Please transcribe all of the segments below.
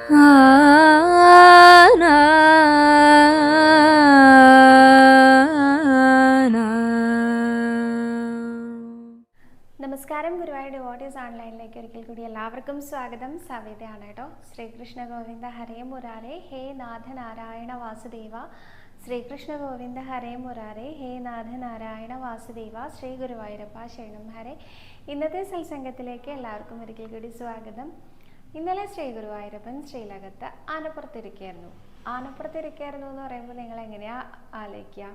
നമസ്കാരം, ഗുരുവായൂർ ഡിവോട്ടീസ് ഓൺലൈനിലേക്ക് ഒരിക്കൽ കൂടി എല്ലാവർക്കും സ്വാഗതം. സവിതയാണ് കേട്ടോ. ശ്രീകൃഷ്ണ ഗോവിന്ദ ഹരേ മുരാരേ ഹേ നാഥ നാരായണ വാസുദേവ. ശ്രീകൃഷ്ണ ഗോവിന്ദ ഹരേ മുരാരേ ഹേ നാഥ നാരായണ വാസുദേവ. ശ്രീ ഗുരുവായൂരപ്പ ശരണം ഹരേ. ഇന്നത്തെ സത്സംഗത്തിലേക്ക് എല്ലാവർക്കും ഒരിക്കൽ കൂടി സ്വാഗതം. ഇന്നലെ ശ്രീ ഗുരുവായൂരപ്പൻ ശ്രീലകത്ത് ആനപ്പുറത്തിരിക്കുകയായിരുന്നു. ആനപ്പുറത്തിരിക്കുകയായിരുന്നു എന്ന് പറയുമ്പോൾ നിങ്ങൾ എങ്ങനെയാണ് ആലോചിക്കുക?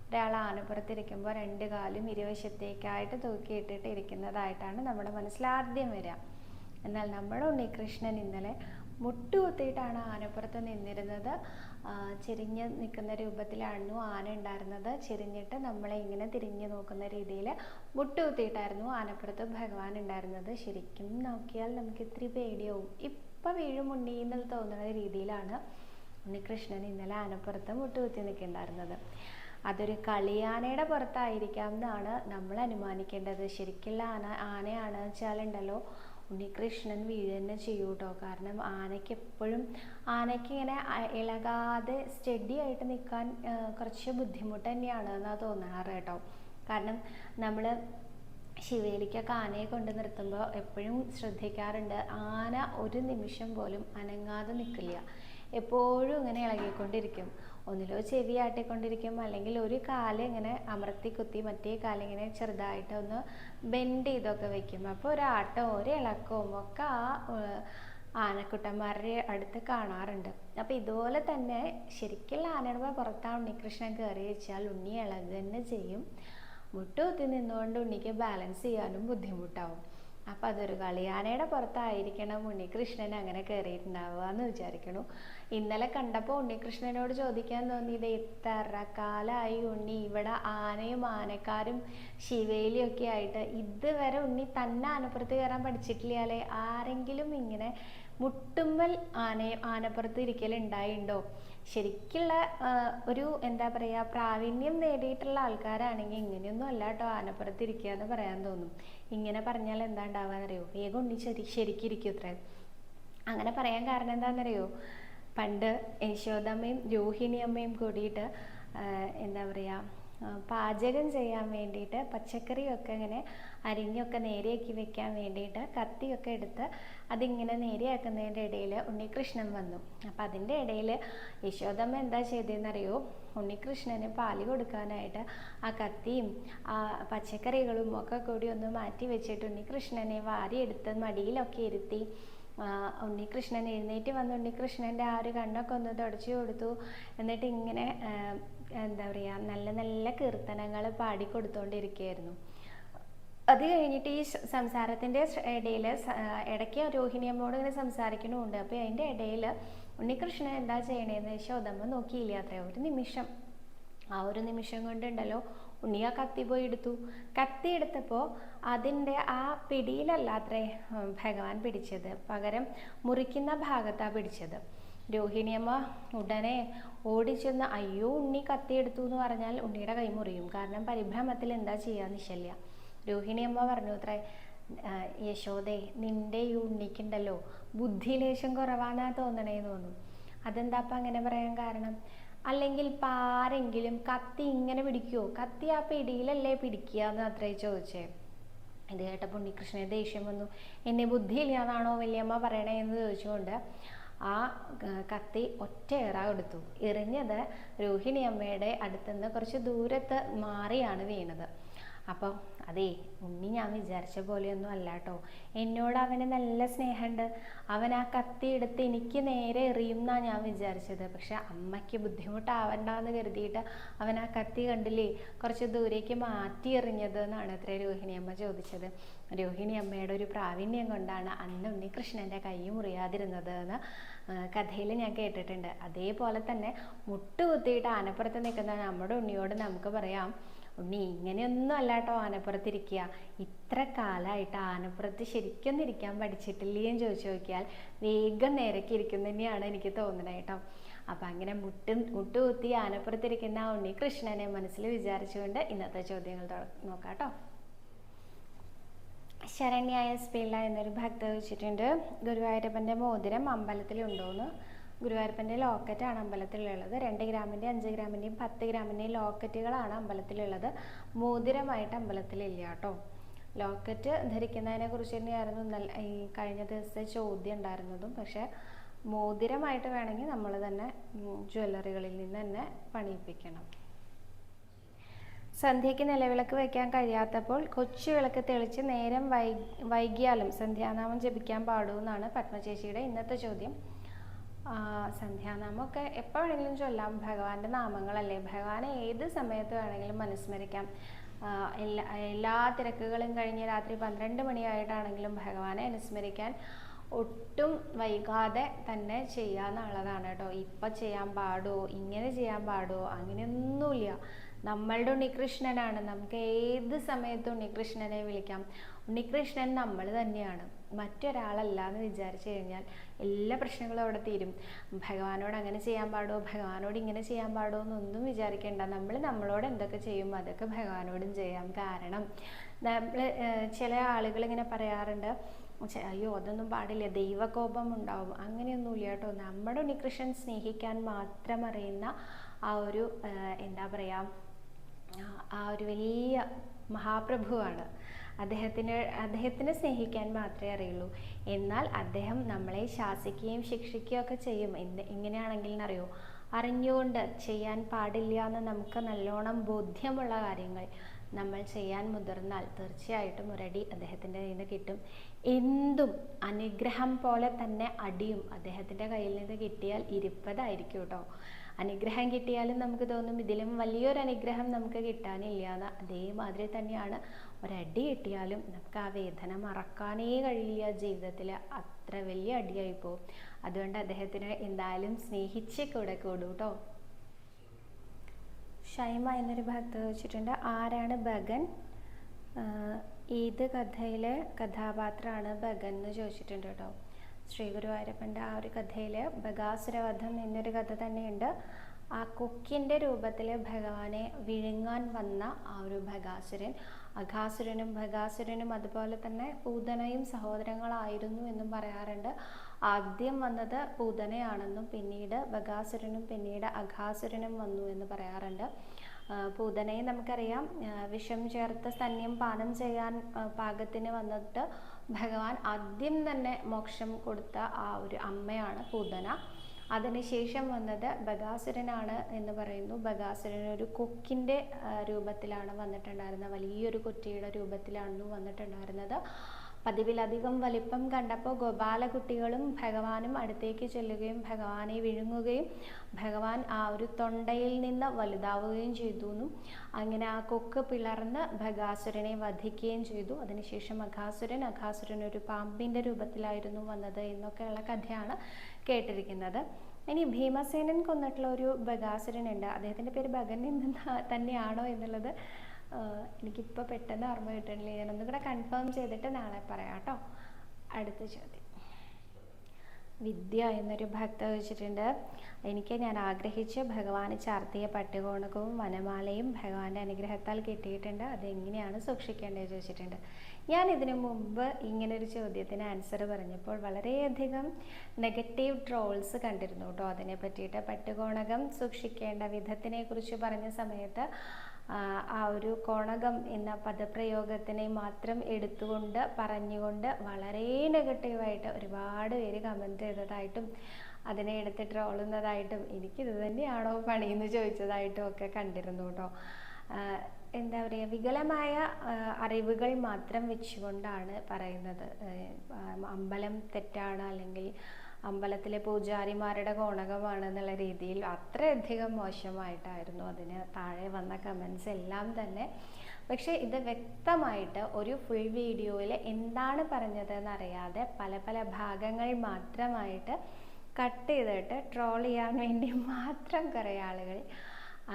ഒരാൾ ആനപ്പുറത്തിരിക്കുമ്പോൾ രണ്ട് കാലും ഇരുവശത്തേക്കായിട്ട് തൂക്കിയിട്ടിട്ട് ഇരിക്കുന്നതായിട്ടാണ് നമ്മുടെ മനസ്സിൽ ആദ്യം വരിക. എന്നാൽ നമ്മുടെ ഉണ്ണികൃഷ്ണൻ ഇന്നലെ മുട്ടുകുത്തിയിട്ടാണ് ആനപ്പുറത്ത് നിന്നിരുന്നത്. ചെരിഞ്ഞ് നിൽക്കുന്ന രൂപത്തിലായിരുന്നു ആന ഉണ്ടായിരുന്നത്. ചെരിഞ്ഞിട്ട് നമ്മളെ ഇങ്ങനെ തിരിഞ്ഞു നോക്കുന്ന രീതിയിൽ മുട്ടുകുത്തിയിട്ടായിരുന്നു ആനപ്പുറത്ത് ഭഗവാൻ ഉണ്ടായിരുന്നത്. ശരിക്കും നോക്കിയാൽ നമുക്ക് ഇത്തിരി പേടിയാവും. ഇപ്പം വീഴും ഉണ്ണി എന്ന് തോന്നുന്ന രീതിയിലാണ് ഉണ്ണികൃഷ്ണൻ ഇന്നലെ ആനപ്പുറത്ത് മുട്ടുകുത്തി നിൽക്കുന്നുണ്ടായിരുന്നത്. അതൊരു കളിയാനയുടെ പുറത്തായിരിക്കാം എന്നാണ് നമ്മൾ അനുമാനിക്കേണ്ടത്. ശരിക്കുള്ള ആനയാണ് വെച്ചാലുണ്ടല്ലോ ഉണ്ണികൃഷ്ണൻ വീഴുതന്നെ ചെയ്യൂ കേട്ടോ. കാരണം ആനയ്ക്ക് എപ്പോഴും ഇങ്ങനെ ഇളകാതെ സ്റ്റഡി ആയിട്ട് നിൽക്കാൻ കുറച്ച് ബുദ്ധിമുട്ട് തന്നെയാണ് എന്നാണ് തോന്നാറ് കേട്ടോ. കാരണം നമ്മൾ ശിവേലിക്കൊക്കെ ആനയെ കൊണ്ട് നിർത്തുമ്പോൾ എപ്പോഴും ശ്രദ്ധിക്കാറുണ്ട്, ആന ഒരു നിമിഷം പോലും അനങ്ങാതെ നിൽക്കില്ല. എപ്പോഴും ഇങ്ങനെ ഇളകിക്കൊണ്ടിരിക്കും. ഒന്നിലോ ചെവി ആട്ടിക്കൊണ്ടിരിക്കും, അല്ലെങ്കിൽ ഒരു കാല് ഇങ്ങനെ അമർത്തി കുത്തി മറ്റേ കാലിങ്ങനെ ചെറുതായിട്ട് ഒന്ന് ബെൻഡ് ചെയ്തൊക്കെ വെക്കും. അപ്പോൾ ഒരാട്ടവും ഒരു ഇളക്കവും ഒക്കെ ആ ആനക്കുട്ടന്മാരുടെ അടുത്ത് കാണാറുണ്ട്. അപ്പം ഇതുപോലെ തന്നെ ശരിക്കുള്ള ആനയുടെ പുറത്താണ് ഉണ്ണികൃഷ്ണൻ കയറി വെച്ചാൽ ഉണ്ണി ഇളകുതന്നെ ചെയ്യും. മുട്ടുകുത്തി നിന്നുകൊണ്ട് ഉണ്ണിക്ക് ബാലൻസ് ചെയ്യാനും ബുദ്ധിമുട്ടാവും. അപ്പം അതൊരു കളിയാനയുടെ പുറത്തായിരിക്കണം ഉണ്ണികൃഷ്ണൻ അങ്ങനെ കയറിയിട്ടുണ്ടാവുക എന്ന് വിചാരിക്കണു. ഇന്നലെ കണ്ടപ്പോൾ ഉണ്ണികൃഷ്ണനോട് ചോദിക്കാൻ തോന്നിയത്, എത്ര കാലമായി ഉണ്ണി ഇവിടെ ആനയും ആനക്കാരും ശിവേലിയും ഒക്കെ ആയിട്ട് ഇതുവരെ ഉണ്ണി തന്നെ ആനപ്പുറത്ത് കയറാൻ പഠിച്ചിട്ടില്ലേ? ആരെങ്കിലും ഇങ്ങനെ മുട്ടുമ്മൽ ആനപ്പുറത്ത് ഇരിക്കലുണ്ടായിണ്ടോ? ശരിക്കുള്ള ഒരു എന്താ പറയുക, പ്രാവീണ്യം നേടിയിട്ടുള്ള ആൾക്കാരാണെങ്കിൽ ഇങ്ങനെയൊന്നും അല്ല കേട്ടോ ആനപ്പുറത്ത് ഇരിക്കുക എന്ന് പറയാൻ തോന്നും. ഇങ്ങനെ പറഞ്ഞാൽ എന്താ ഉണ്ടാവാന്നറിയോ? വേഗം ഉണ്ണി ശരിക്കിരിക്കും അത്രേ. അങ്ങനെ പറയാൻ കാരണം എന്താണെന്നറിയോ? പണ്ട് യശോദമ്മയും രോഹിണി അമ്മയും കൂടിയിട്ട് എന്താ പറയുക, പാചകം ചെയ്യാൻ വേണ്ടിയിട്ട് പച്ചക്കറിയൊക്കെ ഇങ്ങനെ അരിഞ്ഞൊക്കെ നേരെയാക്കി വെക്കാൻ വേണ്ടിയിട്ട് കത്തിയൊക്കെ എടുത്ത് അതിങ്ങനെ നേരെയാക്കുന്നതിൻ്റെ ഇടയിൽ ഉണ്ണികൃഷ്ണൻ വന്നു. അപ്പം അതിൻ്റെ ഇടയിൽ യശോദമ്മ എന്താ ചെയ്തതെന്നറിയോ? ഉണ്ണികൃഷ്ണന് പാല് കൊടുക്കാനായിട്ട് ആ കത്തിയും ആ പച്ചക്കറികളും ഒക്കെ കൂടി ഒന്ന് മാറ്റി വെച്ചിട്ട് ഉണ്ണികൃഷ്ണനെ വാരിയെടുത്ത് മടിയിലൊക്കെ ഇരുത്തി ഉണ്ണികൃഷ്ണൻ എഴുന്നേറ്റ് വന്ന് ഉണ്ണികൃഷ്ണൻ്റെ ആ ഒരു കണ്ണൊക്കെ ഒന്ന് തുടച്ചു കൊടുത്തു. എന്നിട്ട് ഇങ്ങനെ എന്താ പറയുക, നല്ല നല്ല കീർത്തനങ്ങൾ പാടിക്കൊടുത്തോണ്ടിരിക്കുകയായിരുന്നു. അത് കഴിഞ്ഞിട്ട് ഈ സംസാരത്തിൻ്റെ ഇടയിൽ ഇടയ്ക്ക് രോഹിണിയമ്മോട് ഇങ്ങനെ സംസാരിക്കണമുണ്ട്. അപ്പോൾ അതിൻ്റെ ഇടയിൽ ഉണ്ണികൃഷ്ണൻ എന്താ ചെയ്യണേന്ന് യശോദമ്മ നോക്കിയില്ല അത്രേ. ഒരു നിമിഷം കൊണ്ടുണ്ടല്ലോ ഉണ്ണി ആ കത്തി പോയി എടുത്തു. കത്തി എടുത്തപ്പോൾ അതിൻ്റെ ആ പിടിയിലല്ല അത്രേ ഭഗവാൻ പിടിച്ചത്, പകരം മുറിക്കുന്ന ഭാഗത്താണ് പിടിച്ചത്. രോഹിണിയമ്മ ഉടനെ ഓടിച്ചെന്ന് അയ്യോ ഉണ്ണി കത്തിയെടുത്തു എന്ന് പറഞ്ഞാൽ ഉണ്ണിയുടെ കൈ മുറിയും. കാരണം പരിഭ്രമത്തിൽ എന്താ ചെയ്യാന്ന് നിശ്ചയില്ല. രോഹിണിയമ്മ പറഞ്ഞു അത്രേ, യശോദേ നിൻ്റെ ഈ ഉണ്ണിക്കുണ്ടല്ലോ ബുദ്ധിലേശം കുറവാന്നാ തോന്നണേന്ന് തോന്നും. അതെന്താ അപ്പം അങ്ങനെ പറയാൻ കാരണം? അല്ലെങ്കിൽ ഇപ്പം ആരെങ്കിലും കത്തി ഇങ്ങനെ പിടിക്കുമോ? കത്തി ആ പിടിയിലല്ലേ പിടിക്കുക എന്ന് അത്രേ ചോദിച്ചേ. ഇത് കേട്ടപ്പോൾ ഉണ്ണികൃഷ്ണന് ദേഷ്യം വന്നു. എന്നെ ബുദ്ധിയില്ലാന്നാണോ വല്യമ്മ പറയണേ എന്ന് ചോദിച്ചുകൊണ്ട് ആ കത്തി ഒറ്റയേറ കൊടുത്തു. എറിഞ്ഞത് രോഹിണി അമ്മയുടെ അടുത്തുനിന്ന് കുറച്ച് ദൂരത്ത് മാറിയാണ് വീണത്. അപ്പം അതേ ഉണ്ണി ഞാൻ വിചാരിച്ച പോലെയൊന്നും അല്ല കേട്ടോ. എന്നോട് അവന് നല്ല സ്നേഹമുണ്ട്. അവൻ ആ കത്തി എടുത്ത് എനിക്ക് നേരെ എറിയുമെന്നാണ് ഞാൻ വിചാരിച്ചത്. പക്ഷെ അമ്മയ്ക്ക് ബുദ്ധിമുട്ടാവണ്ടെന്ന് കരുതിയിട്ട് അവൻ ആ കത്തി കണ്ടില്ലേ കുറച്ച് ദൂരേക്ക് മാറ്റി എറിഞ്ഞത് എന്നാണ് അത്ര രോഹിണി അമ്മ ചോദിച്ചത്. രോഹിണി അമ്മയുടെ ഒരു പ്രാവീണ്യം കൊണ്ടാണ് അന്ന് ഉണ്ണികൃഷ്ണൻ്റെ കൈ മുറിയാതിരുന്നത് എന്ന് കഥയിൽ ഞാൻ കേട്ടിട്ടുണ്ട്. അതേപോലെ തന്നെ മുട്ടുകുത്തിയിട്ട് ആനപ്പുറത്ത് നിൽക്കുന്ന നമ്മുടെ ഉണ്ണിയോട് നമുക്ക് പറയാം, ഉണ്ണി ഇങ്ങനെയൊന്നും അല്ല കേട്ടോ ആനപ്പുറത്തിരിക്കുക. ഇത്ര കാലമായിട്ട് ആനപ്പുറത്ത് ശരിക്കൊന്നും ഇരിക്കാൻ പഠിച്ചിട്ടില്ലേ എന്ന് ചോദിച്ചു നോക്കിയാൽ വേഗം നേരേക്ക് ഇരിക്കും തന്നെയാണ് എനിക്ക് തോന്നുന്നത് കേട്ടോ. അപ്പം അങ്ങനെ മുട്ടുകുത്തി ആനപ്പുറത്തിരിക്കുന്ന ആ ഉണ്ണികൃഷ്ണനെ മനസ്സിൽ വിചാരിച്ചുകൊണ്ട് ഇന്നത്തെ ചോദ്യങ്ങൾ നോക്കാം കേട്ടോ. ശരണ്യായ സ്പിള്ള എന്നൊരു ഭക്ത ചോദിച്ചിട്ടുണ്ട്, ഗുരുവായൂരപ്പൻ്റെ മോതിരം അമ്പലത്തിലുണ്ടോയെന്ന്. ഗുരുവായൂരപ്പൻ്റെ ലോക്കറ്റാണ് അമ്പലത്തിലുള്ളത്. 2 ഗ്രാമിൻ്റെ 5 ഗ്രാമിൻ്റെയും 10 ഗ്രാമിൻ്റെയും ലോക്കറ്റുകളാണ് അമ്പലത്തിലുള്ളത്. മോതിരമായിട്ട് അമ്പലത്തിലില്ല കേട്ടോ. ലോക്കറ്റ് ധരിക്കുന്നതിനെ കുറിച്ച് തന്നെയായിരുന്നു ഈ കഴിഞ്ഞ ദിവസത്തെ ചോദ്യം ഉണ്ടായിരുന്നതും. പക്ഷേ മോതിരമായിട്ട് വേണമെങ്കിൽ നമ്മൾ തന്നെ ജ്വല്ലറികളിൽ നിന്ന് തന്നെ പണിയിപ്പിക്കണം. സന്ധ്യയ്ക്ക് നിലവിളക്ക് വയ്ക്കാൻ കഴിയാത്തപ്പോൾ കൊച്ചു വിളക്ക് തെളിച്ച് നേരം വൈകിയാലും സന്ധ്യാനാമം ജപിക്കാൻ പാടുമെന്നാണ് പത്മചേച്ചിയുടെ ഇന്നത്തെ ചോദ്യം. സന്ധ്യാനാമമൊക്കെ എപ്പോൾ വേണമെങ്കിലും ചൊല്ലാം. ഭഗവാന്റെ നാമങ്ങളല്ലേ, ഭഗവാനെ ഏത് സമയത്ത് വേണമെങ്കിലും അനുസ്മരിക്കാം. എല്ലാ തിരക്കുകളും കഴിഞ്ഞ് രാത്രി 12 മണിയായിട്ടാണെങ്കിലും ഭഗവാനെ അനുസ്മരിക്കാൻ ഒട്ടും വൈകാതെ തന്നെ ചെയ്യാന്നുള്ളതാണ് കേട്ടോ. ഇപ്പം ചെയ്യാൻ പാടുമോ, ഇങ്ങനെ ചെയ്യാൻ പാടുമോ, അങ്ങനെയൊന്നുമില്ല. നമ്മളുടെ ഉണ്ണികൃഷ്ണനാണ്, നമുക്ക് ഏത് സമയത്തും ഉണ്ണികൃഷ്ണനെ വിളിക്കാം. ഉണ്ണികൃഷ്ണൻ നമ്മൾ തന്നെയാണ്, മറ്റൊരാളല്ല എന്ന് വിചാരിച്ചു കഴിഞ്ഞാൽ എല്ലാ പ്രശ്നങ്ങളും അവിടെ തീരും. ഭഗവാനോട് അങ്ങനെ ചെയ്യാൻ പാടുമോ, ഭഗവാനോട് ഇങ്ങനെ ചെയ്യാൻ പാടുമോ എന്നൊന്നും വിചാരിക്കേണ്ട. നമ്മളോട് എന്തൊക്കെ ചെയ്യും അതൊക്കെ ഭഗവാനോടും ചെയ്യാം. കാരണം നമ്മൾ ചില ആളുകൾ ഇങ്ങനെ പറയാറുണ്ട്, അയ്യോ അതൊന്നും പാടില്ല, ദൈവകോപം ഉണ്ടാവും. അങ്ങനെയൊന്നുമില്ല കേട്ടോ. നമ്മുടെ ഉണ്ണികൃഷ്ണൻ സ്നേഹിക്കാൻ മാത്രം അറിയുന്ന ആ ഒരു എന്താ പറയുക, ആ ഒരു വലിയ മഹാപ്രഭുവാണ്. അദ്ദേഹത്തിനെ സ്നേഹിക്കാൻ മാത്രമേ അറിയുള്ളൂ. എന്നാൽ അദ്ദേഹം നമ്മളെ ശാസിക്കുകയും ശിക്ഷിക്കുകയും ഒക്കെ ചെയ്യും. എങ്ങനെയാണെങ്കിലും അറിയോ, അറിഞ്ഞുകൊണ്ട് ചെയ്യാൻ പാടില്ല എന്ന് നമുക്ക് നല്ലോണം ബോധ്യമുള്ള കാര്യങ്ങൾ നമ്മൾ ചെയ്യാൻ മുതിർന്നാൽ തീർച്ചയായിട്ടും ഒരടി അദ്ദേഹത്തിൻ്റെ കയ്യിൽ നിന്ന് കിട്ടും. എന്തും അനുഗ്രഹം പോലെ തന്നെ അടിയും അദ്ദേഹത്തിൻ്റെ കയ്യിൽ നിന്ന് കിട്ടിയാൽ ഇരിപ്പതായിരിക്കും കേട്ടോ. അനുഗ്രഹം കിട്ടിയാലും നമുക്ക് തോന്നും ഇതിലും വലിയൊരു അനുഗ്രഹം നമുക്ക് കിട്ടാനില്ല എന്ന്. അതേമാതിരി തന്നെയാണ് ഒരടി കിട്ടിയാലും നമുക്ക് ആ വേദന മറക്കാനേ കഴിയില്ല. ജീവിതത്തിൽ അത്ര വലിയ അടിയായി പോകും. അതുകൊണ്ട് അദ്ദേഹത്തിന് എന്തായാലും സ്നേഹിച്ച് കൂടെ കൂടും കേട്ടോ. ഷൈമ എന്നൊരു ഭക്ത ചോദിച്ചിട്ടുണ്ട്, ആരാണ് ഭഗൻ, ഏത് കഥയിലെ കഥാപാത്രമാണ് ഭഗൻ എന്ന് ചോദിച്ചിട്ടുണ്ട് കേട്ടോ. ശ്രീ ഗുരുവായൂരപ്പൻ്റെ ആ ഒരു കഥയിൽ ബകാസുരവധം എന്നൊരു കഥ തന്നെയുണ്ട്. ആ കൊക്കിൻ്റെ രൂപത്തിൽ ഭഗവാനെ വിഴുങ്ങാൻ വന്ന ആ ഒരു ബകാസുരൻ, അഘാസുരനും ബകാസുരനും അതുപോലെ തന്നെ പൂതനയും സഹോദരങ്ങളായിരുന്നു എന്നും പറയാറുണ്ട്. ആദ്യം വന്നത് പൂതനയാണെന്നും പിന്നീട് ബകാസുരനും പിന്നീട് അഘാസുരനും വന്നു എന്ന് പറയാറുണ്ട്. പൂതനയെ നമുക്കറിയാം, വിഷം ചേർത്ത സ്തന്യം പാനം ചെയ്യാൻ പാകത്തിന് വന്നിട്ട് ഭഗവാൻ ആദ്യം തന്നെ മോക്ഷം കൊടുത്ത ആ ഒരു അമ്മയാണ് പൂതന. അതിനുശേഷം വന്നത് ബകാസുരനാണ് എന്ന് പറയുന്നു. ബകാസുരൻ ഒരു കൊക്കിൻ്റെ രൂപത്തിലാണ് വന്നിട്ടുണ്ടായിരുന്നത്, വലിയൊരു കുറ്റിയുടെ രൂപത്തിലാണ് വന്നിട്ടുണ്ടായിരുന്നത്. പതിവിലധികം വലിപ്പം കണ്ടപ്പോൾ ഗോപാലകുട്ടികളും ഭഗവാനും അടുത്തേക്ക് ചെല്ലുകയും ഭഗവാനെ വിഴുങ്ങുകയും ഭഗവാൻ ആ ഒരു തൊണ്ടയിൽ നിന്ന് വലുതാവുകയും ചെയ്തു എന്നും അങ്ങനെ ആ കൊക്ക് പിളർന്ന് ബകാസുരനെ വധിക്കുകയും ചെയ്തു. അതിനുശേഷം അഘാസുരൻ ഒരു പാമ്പിൻ്റെ രൂപത്തിലായിരുന്നു വന്നത് എന്നൊക്കെയുള്ള കഥയാണ് കേട്ടിരിക്കുന്നത്. ഇനി ഭീമസേനൻ കൊന്നിട്ടുള്ള ഒരു ബകാസുരനുണ്ട്. അദ്ദേഹത്തിൻ്റെ പേര് ഭഗൻ തന്നെയാണോ എന്നുള്ളത് എനിക്കിപ്പോൾ പെട്ടെന്ന് ഓർമ്മ കിട്ടണില്ല. ഞാനൊന്നും കൂടെ കൺഫേം ചെയ്തിട്ട് നാളെ പറയാം കേട്ടോ. അടുത്ത ചോദ്യം വിദ്യ എന്നൊരു ഭക്ത ചോദിച്ചിട്ടുണ്ട്, ഞാൻ ആഗ്രഹിച്ച് ഭഗവാന് ചാർത്തിയ പട്ടുകോണകവും വനമാലയും ഭഗവാന്റെ അനുഗ്രഹത്താൽ കിട്ടിയിട്ടുണ്ട്, അതെങ്ങനെയാണ് സൂക്ഷിക്കേണ്ടത് ചോദിച്ചിട്ടുണ്ട്. ഞാൻ ഇതിനു മുമ്പ് ഇങ്ങനൊരു ചോദ്യത്തിന് ആൻസർ പറഞ്ഞപ്പോൾ വളരെയധികം നെഗറ്റീവ് ട്രോൾസ് കണ്ടിരുന്നു കേട്ടോ അതിനെ പറ്റിയിട്ട്. പട്ടുകോണകം സൂക്ഷിക്കേണ്ട വിധത്തിനെ കുറിച്ച് പറഞ്ഞ സമയത്ത് ആ ഒരു കോണകം എന്ന പദപ്രയോഗത്തിനെ മാത്രം എടുത്തുകൊണ്ട് പറഞ്ഞുകൊണ്ട് വളരെ നെഗറ്റീവായിട്ട് ഒരുപാട് പേര് കമൻറ്റ് ചെയ്തതായിട്ടും അതിനെ എടുത്ത് ട്രോളുന്നതായിട്ടും എനിക്കിത് തന്നെയാണോ പണിയെന്ന് ചോദിച്ചതായിട്ടും ഒക്കെ കണ്ടിരുന്നു കേട്ടോ. എന്താ പറയുക, വികലമായ അറിവുകൾ മാത്രം വെച്ചുകൊണ്ടാണ് പറയുന്നത്. അമ്പലം തെറ്റാണ് അല്ലെങ്കിൽ അമ്പലത്തിലെ പൂജാരിമാരുടെ കോണകമാണ് എന്നുള്ള രീതിയിൽ അത്രയധികം മോശമായിട്ടായിരുന്നു അതിന് താഴെ വന്ന കമൻസ് എല്ലാം തന്നെ. പക്ഷേ ഇത് വ്യക്തമായിട്ട് ഒരു ഫുൾ വീഡിയോയിൽ എന്താണ് പറഞ്ഞതെന്ന് അറിയാതെ പല പല ഭാഗങ്ങൾ മാത്രമായിട്ട് കട്ട് ചെയ്തിട്ട് ട്രോൾ ചെയ്യാൻ വേണ്ടി മാത്രം കുറേ ആളുകൾ,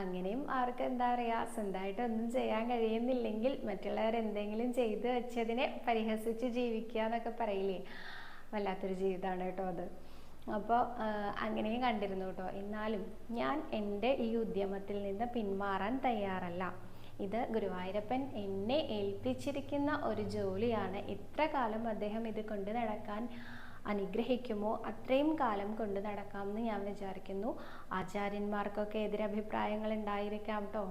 അങ്ങനെയും അവർക്ക് എന്താ പറയുക, സ്വന്തമായിട്ട് ഒന്നും ചെയ്യാൻ കഴിയുന്നില്ലെങ്കിൽ മറ്റുള്ളവർ എന്തെങ്കിലും ചെയ്തു വെച്ചതിനെ പരിഹസിച്ച് ജീവിക്കുക എന്നൊക്കെ പറയില്ലേ, വല്ലാത്തൊരു ജീവിതമാണ് കേട്ടോ അത്. അപ്പോൾ അങ്ങനെയും കണ്ടിരുന്നു കേട്ടോ. എന്നാലും ഞാൻ എൻ്റെ ഈ ഉദ്യമത്തിൽ നിന്ന് പിന്മാറാൻ തയ്യാറല്ല. ഇത് ഗുരുവായൂരപ്പൻ എന്നെ ഏൽപ്പിച്ചിരിക്കുന്ന ഒരു ജോലിയാണ്. എത്ര കാലം അദ്ദേഹം ഇത് കൊണ്ടു നടക്കാൻ അനുഗ്രഹിക്കുമോ അത്രയും കാലം കൊണ്ടു നടക്കാമെന്ന് ഞാൻ വിചാരിക്കുന്നു. ആചാര്യന്മാർക്കൊക്കെ എതിരഭിപ്രായങ്ങൾ ഉണ്ടായിരിക്കാം കേട്ടോ.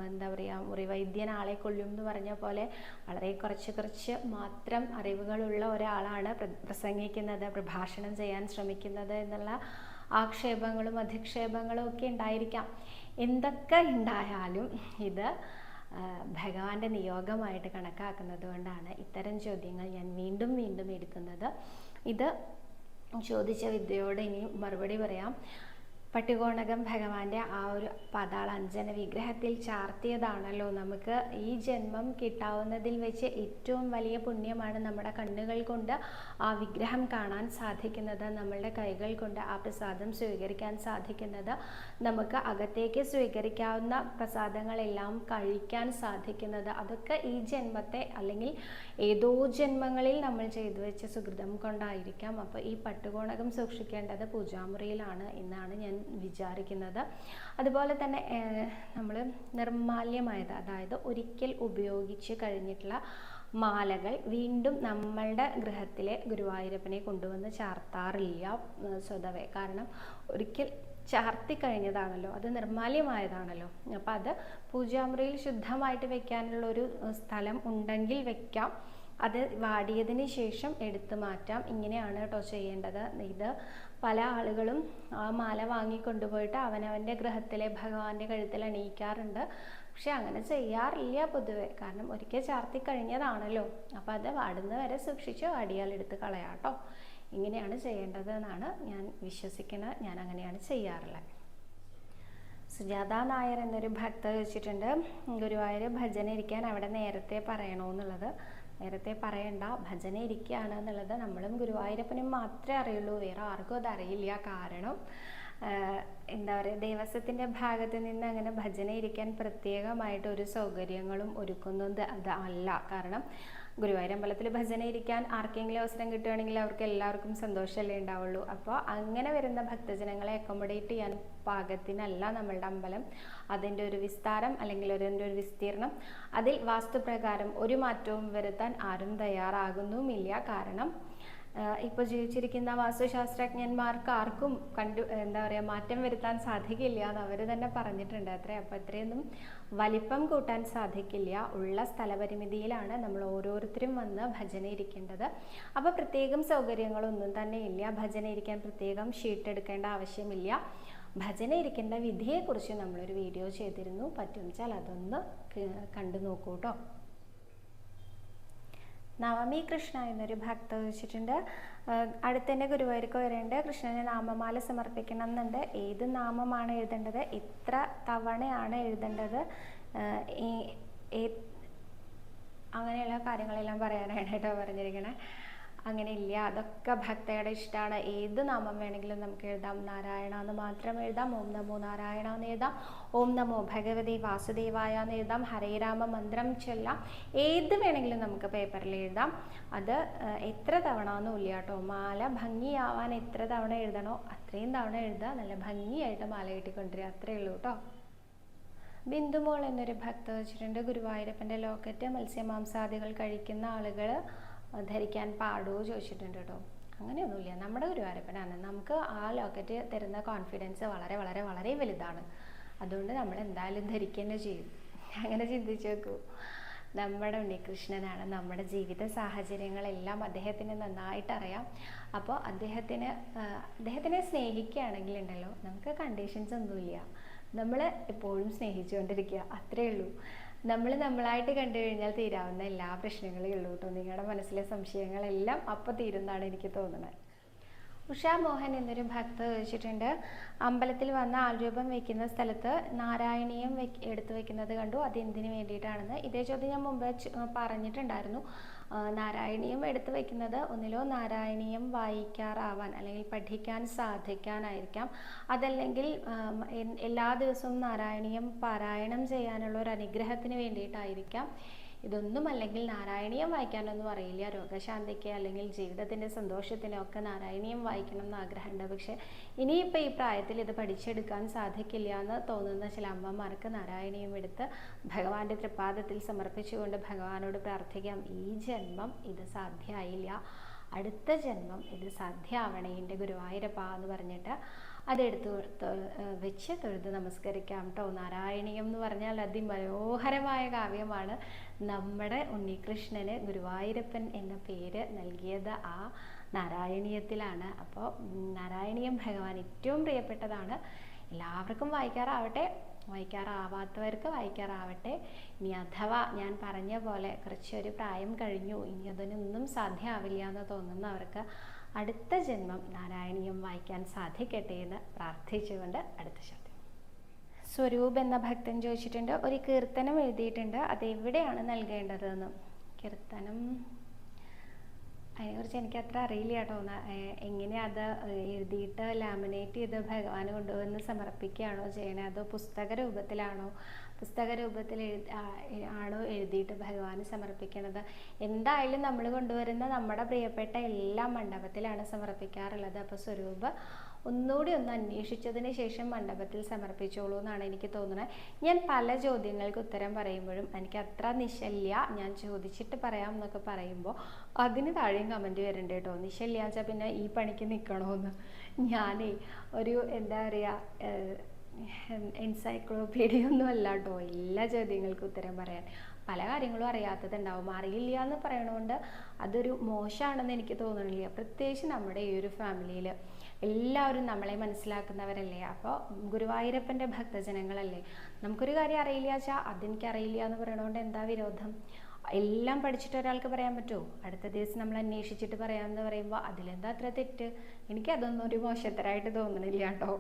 എന്താ പറയുക, മുറിവൈദ്യൻ ആളെ കൊല്ലും എന്ന് പറഞ്ഞ പോലെ വളരെ കുറച്ച് മാത്രം അറിവുകളുള്ള ഒരാളാണ് പ്രസംഗിക്കുന്നത്, പ്രഭാഷണം ചെയ്യാൻ ശ്രമിക്കുന്നത് എന്നുള്ള ആക്ഷേപങ്ങളും അധിക്ഷേപങ്ങളും ഒക്കെ ഉണ്ടായിരിക്കാം. എന്തൊക്കെ ഉണ്ടായാലും ഇത് ഭഗവാന്റെ നിയോഗമായിട്ട് കണക്കാക്കുന്നത് കൊണ്ടാണ് ഇത്തരം ചോദ്യങ്ങൾ ഞാൻ വീണ്ടും വീണ്ടും എടുക്കുന്നത്. ഇത് ചോദിച്ച വിദ്യയോട് ഇനി മറുപടി പറയാം. പട്ടുകോണകം ഭഗവാന്റെ ആ ഒരു പാതാളാഞ്ജന വിഗ്രഹത്തിൽ ചാർത്തിയതാണല്ലോ നമുക്ക് ഈ ജന്മം കിട്ടാവുന്നതിൽ വെച്ച് ഏറ്റവും വലിയ പുണ്യമാണ്. നമ്മുടെ കണ്ണുകൾ കൊണ്ട് ആ വിഗ്രഹം കാണാൻ സാധിക്കുന്നത്, നമ്മളുടെ കൈകൾ കൊണ്ട് ആ പ്രസാദം സ്വീകരിക്കാൻ സാധിക്കുന്നത്, നമുക്ക് അകത്തേക്ക് സ്വീകരിക്കാവുന്ന പ്രസാദങ്ങളെല്ലാം കഴിക്കാൻ സാധിക്കുന്നത്, അതൊക്കെ ഈ ജന്മത്തെ അല്ലെങ്കിൽ ഏതോ ജന്മങ്ങളിൽ നമ്മൾ ചെയ്തു വെച്ച സുകൃതം കൊണ്ടായിരിക്കാം. അപ്പോൾ ഈ പട്ടുകോണകം സൂക്ഷിക്കേണ്ടത് പൂജാമുറിയിലാണ് എന്നാണ് ഞാൻ വിചാരിക്കുന്നത്. അതുപോലെ തന്നെ നമ്മൾ നിർമാല്യമായത്, അതായത് ഒരിക്കൽ ഉപയോഗിച്ച് കഴിഞ്ഞിട്ടുള്ള മാലകൾ വീണ്ടും നമ്മളുടെ ഗൃഹത്തിലെ ഗുരുവായൂരപ്പനെ കൊണ്ടുവന്ന് ചാർത്താറില്ല സ്വതവേ. കാരണം ഒരിക്കൽ ചാർത്തി കഴിഞ്ഞതാണല്ലോ, അത് നിർമാല്യമായതാണല്ലോ. അപ്പം അത് പൂജാമുറിയിൽ ശുദ്ധമായിട്ട് വെക്കാനുള്ളൊരു സ്ഥലം ഉണ്ടെങ്കിൽ വെക്കാം. അത് വാടിയതിന് ശേഷം എടുത്തു മാറ്റാം. ഇങ്ങനെയാണ് കേട്ടോ ചെയ്യേണ്ടത്. ഇത് പല ആളുകളും ആ മാല വാങ്ങിക്കൊണ്ടുപോയിട്ട് അവനവൻ്റെ ഗൃഹത്തിലെ ഭഗവാന്റെ കഴുത്തിൽ അണിയിക്കാറുണ്ട്. പക്ഷെ അങ്ങനെ ചെയ്യാറില്ല പൊതുവെ. കാരണം ഒരിക്കൽ ചാർത്തി കഴിഞ്ഞതാണല്ലോ. അപ്പം അത് വാടുന്ന വരെ സൂക്ഷിച്ച് വാടിയാൽ എടുത്ത് കളയാട്ടോ. ഇങ്ങനെയാണ് ചെയ്യേണ്ടത് എന്നാണ് ഞാൻ വിശ്വസിക്കുന്നത്. ഞാൻ അങ്ങനെയാണ് ചെയ്യാറുള്ളത്. സുജാത നായർ എന്നൊരു ഭക്ത ചോദിച്ചിട്ടുണ്ട്, ഗുരുവായൂർ ഭജന ഇരിക്കാൻ അവിടെ നേരത്തെ പറയണോ എന്നുള്ളത്. നേരത്തെ പറയണ്ട, ഭജന ഇരിക്കുകയാണ് എന്നുള്ളത് നമ്മളും ഗുരുവായൂരപ്പനും മാത്രമേ അറിയുള്ളൂ, വേറെ ആർക്കും അത് അറിയില്ല. കാരണം എന്താ പറയുക, ദേവസ്വത്തിൻ്റെ ഭാഗത്ത് നിന്ന് അങ്ങനെ ഭജന ഇരിക്കാൻ പ്രത്യേകമായിട്ട് ഒരു സൗകര്യങ്ങളും ഒരുക്കുന്നത് അത് അല്ല. കാരണം ഗുരുവായൂരമ്പലത്തിൽ ഭജന ഇരിക്കാൻ ആർക്കെങ്കിലും അവസരം കിട്ടുകയാണെങ്കിൽ അവർക്ക് എല്ലാവർക്കും സന്തോഷമല്ലേ ഉണ്ടാവുള്ളൂ. അപ്പോൾ അങ്ങനെ വരുന്ന ഭക്തജനങ്ങളെ അക്കോമഡേറ്റ് ചെയ്യാൻ പാകത്തിനല്ല നമ്മളുടെ അമ്പലം. അതിൻ്റെ ഒരു വിസ്താരം അല്ലെങ്കിൽ അതിൻ്റെ ഒരു വിസ്തീർണം, അതിൽ വാസ്തുപ്രകാരം ഒരു മാറ്റവും വരുത്താൻ ആരും തയ്യാറാകുന്നുമില്ല. കാരണം ഇപ്പോൾ ജീവിച്ചിരിക്കുന്ന വാസ്തുശാസ്ത്രജ്ഞന്മാർക്ക് ആർക്കും എന്താ പറയുക, മാറ്റം വരുത്താൻ സാധിക്കില്ല എന്ന് അവർ തന്നെ പറഞ്ഞിട്ടുണ്ട് അത്രേ. അപ്പോൾ അത്രയൊന്നും വലിപ്പം കൂട്ടാൻ സാധിക്കില്ല. ഉള്ള സ്ഥലപരിമിതിയിലാണ് നമ്മൾ ഓരോരുത്തരും വന്ന് ഭജന ഇരിക്കേണ്ടത്. അപ്പോൾ പ്രത്യേകം സൗകര്യങ്ങളൊന്നും തന്നെ ഇല്ല. ഭജന ഇരിക്കാൻ പ്രത്യേകം ഷീറ്റ് എടുക്കേണ്ട ആവശ്യമില്ല. ഭജന ഇരിക്കേണ്ട വിധിയെക്കുറിച്ച് നമ്മളൊരു വീഡിയോ ചെയ്തിരുന്നു. പറ്റും വെച്ചാൽ അതൊന്ന് കണ്ടു നോക്കൂ കേട്ടോ. നവമി കൃഷ്ണ എന്നൊരു ഭക്ത ചോദിച്ചിട്ടുണ്ട്, അടുത്തന്നെ ഗുരുവായൂർക്ക് വരേണ്ട കൃഷ്ണന് നാമമാല സമർപ്പിക്കണം എന്നുണ്ട്. ഏത് നാമമാണ് എഴുതേണ്ടത്, എത്ര തവണയാണ് എഴുതേണ്ടത്, അങ്ങനെയുള്ള കാര്യങ്ങളെല്ലാം പറയാനാണ് കേട്ടോ പറഞ്ഞിരിക്കണേ. അങ്ങനെ ഇല്ല, അതൊക്കെ ഭക്തയുടെ ഇഷ്ടമാണ്. ഏത് നാമം വേണമെങ്കിലും നമുക്ക് എഴുതാം. നാരായണ എന്ന് മാത്രം എഴുതാം, ഓം നമോ നാരായണ എന്ന് എഴുതാം, ഓം നമോ ഭഗവതി വാസുദേവായ എന്ന് എഴുതാം, ഹരേ രാമ മന്ത്രം ചൊല്ലാം. ഏത് വേണമെങ്കിലും നമുക്ക് പേപ്പറിൽ എഴുതാം. അത് എത്ര തവണ ഒന്നുമില്ല കേട്ടോ. മാല ഭംഗിയാവാൻ എത്ര തവണ എഴുതണോ അത്രയും തവണ എഴുതുക. നല്ല ഭംഗിയായിട്ട് മാല കെട്ടിക്കൊണ്ടിരിക്കുക, അത്രയേ ഉള്ളൂ കേട്ടോ. ബിന്ദുമോൾ എന്നൊരു ഭക്ത വെച്ചിട്ടുണ്ട്, ഗുരുവായൂരപ്പൻ്റെ ലോക്കറ്റ് മത്സ്യമാംസാദികൾ കഴിക്കുന്ന ആളുകൾ ധരിക്കാൻ പാടുമോ ചോദിച്ചിട്ടുണ്ട് കേട്ടോ. അങ്ങനെയൊന്നുമില്ല, നമ്മുടെ ഗുരുവായൂരപ്പനാണ്. നമുക്ക് ആ ലോക്കറ്റ് തരുന്ന കോൺഫിഡൻസ് വളരെ വളരെ വളരെ വലുതാണ്. അതുകൊണ്ട് നമ്മൾ എന്തായാലും ധരിക്കുക ചെയ്യും. അങ്ങനെ ചിന്തിച്ച് നോക്കൂ. നമ്മുടെ ഉണ്ണികൃഷ്ണനാണ്. നമ്മുടെ ജീവിത സാഹചര്യങ്ങളെല്ലാം അദ്ദേഹത്തിന് നന്നായിട്ട് അറിയാം. അപ്പോൾ അദ്ദേഹത്തിനെ സ്നേഹിക്കുകയാണെങ്കിൽ ഉണ്ടല്ലോ, നമുക്ക് കണ്ടീഷൻസ് ഒന്നുമില്ല. നമ്മൾ എപ്പോഴും സ്നേഹിച്ചുകൊണ്ടിരിക്കുക, അത്രയേ ഉള്ളൂ. നമ്മൾ നമ്മളായിട്ട് കണ്ടു കഴിഞ്ഞാൽ തീരാവുന്ന എല്ലാ പ്രശ്നങ്ങളേ ഉള്ളൂ കേട്ടോ. നിങ്ങളുടെ മനസ്സിലെ സംശയങ്ങളെല്ലാം അപ്പോൾ തീരുന്നതാണ് എനിക്ക് തോന്നുന്നത്. ഉഷാ മോഹൻ എന്നൊരു ഭക്ത ചോദിച്ചിട്ടുണ്ട്, അമ്പലത്തിൽ വന്ന ആൾരൂപം വെക്കുന്ന സ്ഥലത്ത് നാരായണീയം എടുത്തു വെക്കുന്നത് കണ്ടു, അത് എന്തിനു വേണ്ടിയിട്ടാണെന്ന്. ഇതേ ചോദ്യം ഞാൻ മുമ്പ് പറഞ്ഞിട്ടുണ്ടായിരുന്നു. നാരായണീയം എടുത്തു വെക്കുന്നത് ഒന്നിലോ നാരായണീയം വായിക്കാറാവാൻ അല്ലെങ്കിൽ പഠിക്കാൻ സാധിക്കാനായിരിക്കാം, അതല്ലെങ്കിൽ എല്ലാ ദിവസവും നാരായണീയം പാരായണം ചെയ്യാനുള്ള ഒരു അനുഗ്രഹത്തിന് വേണ്ടിയിട്ടായിരിക്കാം. ഇതൊന്നും അല്ലെങ്കിൽ നാരായണീയം വായിക്കാനൊന്നും അറിയില്ല, രോഗശാന്തിക്ക് അല്ലെങ്കിൽ ജീവിതത്തിൻ്റെ സന്തോഷത്തിനൊക്കെ നാരായണീയം വായിക്കണം എന്ന് ആഗ്രഹമുണ്ട്. പക്ഷെ ഇനിയിപ്പോൾ ഈ പ്രായത്തിൽ ഇത് പഠിച്ചെടുക്കാൻ സാധിക്കില്ല എന്ന് തോന്നുന്ന ചില അമ്മമാർക്ക് നാരായണീയം എടുത്ത് ഭഗവാന്റെ തൃപ്പാദത്തിൽ സമർപ്പിച്ചുകൊണ്ട് ഭഗവാനോട് പ്രാർത്ഥിക്കാം, ഈ ജന്മം ഇത് സാധ്യമായില്ല, അടുത്ത ജന്മം ഇത് സാധ്യമാവണേ എൻ്റെ ഗുരുവായൂരപ്പ എന്ന് പറഞ്ഞിട്ട് അതെടുത്ത് വെച്ച് തൊഴുത് നമസ്കരിക്കാം കേട്ടോ. നാരായണീയം എന്ന് പറഞ്ഞാൽ അതിമനോഹരമായ കാവ്യമാണ്. നമ്മുടെ ഉണ്ണികൃഷ്ണന് ഗുരുവായൂരപ്പൻ എന്ന പേര് നൽകിയത് ആ നാരായണീയത്തിലാണ്. അപ്പോൾ നാരായണീയം ഭഗവാൻ ഏറ്റവും പ്രിയപ്പെട്ടതാണ്. എല്ലാവർക്കും വായിക്കാറാവട്ടെ, വായിക്കാറാവാത്തവർക്ക് വായിക്കാറാവട്ടെ. ഇനി അഥവാ ഞാൻ പറഞ്ഞ പോലെ കുറച്ചൊരു പ്രായം കഴിഞ്ഞു, ഇനി അതിനൊന്നും സാധ്യമാവില്ല എന്ന് തോന്നുന്നവർക്ക് അടുത്ത ജന്മം നാരായണീയം വായിക്കാൻ സാധിക്കട്ടെ എന്ന് പ്രാർത്ഥിച്ചുകൊണ്ട് അടുത്ത ശബ്ദം. സ്വരൂപ് എന്ന ഭക്തൻ ചോദിച്ചിട്ടുണ്ട്, ഒരു കീർത്തനം എഴുതിയിട്ടുണ്ട്, അതെവിടെയാണ് നൽകേണ്ടതെന്ന്. കീർത്തനം അതിനെക്കുറിച്ച് എനിക്ക് അത്ര അറിയില്ല കേട്ടോ. എങ്ങനെ അത് എഴുതിയിട്ട് ലാമിനേറ്റ് ചെയ്ത് ഭഗവാന് കൊണ്ടുവന്ന് സമർപ്പിക്കുകയാണോ ചെയ്യണേ, അതോ പുസ്തക രൂപത്തിലാണോ, പുസ്തക രൂപത്തിൽ ആണോ എഴുതിയിട്ട് ഭഗവാന് സമർപ്പിക്കണത്? എന്തായാലും നമ്മൾ കൊണ്ടുവരുന്ന നമ്മുടെ പ്രിയപ്പെട്ട എല്ലാ മണ്ഡപത്തിലാണ് സമർപ്പിക്കാറുള്ളത്. അപ്പോൾ സ്വരൂപ് ഒന്നുകൂടി ഒന്ന് അന്വേഷിച്ചതിന് ശേഷം മണ്ഡപത്തിൽ സമർപ്പിച്ചോളൂ എന്നാണ് എനിക്ക് തോന്നുന്നത്. ഞാൻ പല ചോദ്യങ്ങൾക്ക് ഉത്തരം പറയുമ്പോഴും എനിക്ക് അത്ര നിശല്യ, ഞാൻ ചോദിച്ചിട്ട് പറയാം എന്നൊക്കെ പറയുമ്പോൾ അതിന് താഴെയും കമൻറ്റ് വരുന്നുണ്ട് കേട്ടോ. നിശല്യ വെച്ചാൽ പിന്നെ ഈ പണിക്ക് നിൽക്കണമെന്ന്. ഞാനേ ഒരു എന്താ പറയുക, എൻസൈക്ലോപീഡിയ ഒന്നും അല്ല കേട്ടോ എല്ലാ ചോദ്യങ്ങൾക്കും ഉത്തരം പറയാൻ. പല കാര്യങ്ങളും അറിയാത്തതുണ്ടാവും, അറിയില്ല എന്ന് പറയണതുകൊണ്ട് അതൊരു മോശമാണെന്ന് എനിക്ക് തോന്നണില്ല. പ്രത്യേകിച്ച് നമ്മുടെ ഈ ഒരു ഫാമിലിയിൽ എല്ലാവരും നമ്മളെ മനസ്സിലാക്കുന്നവരല്ലേ. അപ്പോൾ ഗുരുവായൂരപ്പൻ്റെ ഭക്തജനങ്ങളല്ലേ. നമുക്കൊരു കാര്യം അറിയില്ല വെച്ചാൽ അതെനിക്കറിയില്ല എന്ന് പറയണതുകൊണ്ട് എന്താ വിരോധം? എല്ലാം പഠിച്ചിട്ട് ഒരാൾക്ക് പറയാൻ പറ്റുമോ? അടുത്ത ദിവസം നമ്മൾ അന്വേഷിച്ചിട്ട് പറയാമെന്ന് പറയുമ്പോൾ അതിലെന്താ അത്ര തെറ്റ്? എനിക്കതൊന്നും ഒരു മോശത്തരായിട്ട് തോന്നണില്ല കേട്ടോ.